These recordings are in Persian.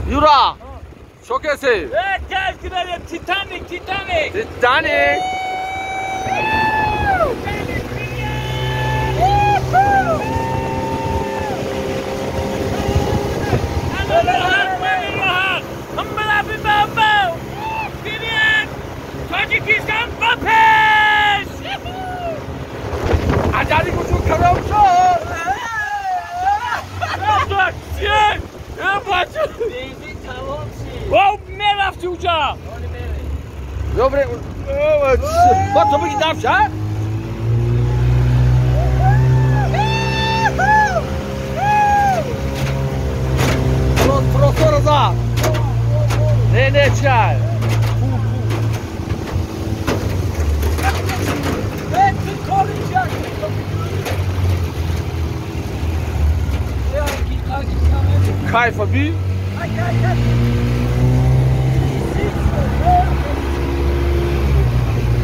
یورا شو کسی ترک بریم تیتانیک تیتانیک هم برافی بابا بیرین تاجیکستان باپش عجلی کجون کرم شد چیه؟ بچه بنزین تمام شد. واو میرفتی اونجا دوباره با تو بگی دم شد تروسور زا نه چای کیف بی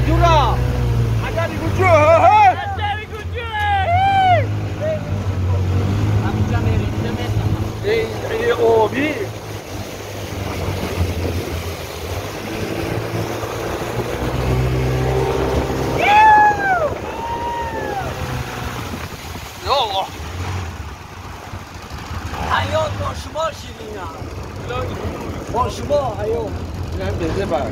یورا عجلی کجون عجلی کجون همینجا میریم ای آبی یا حیات با شما شیرینم با شما حیات نه بده بر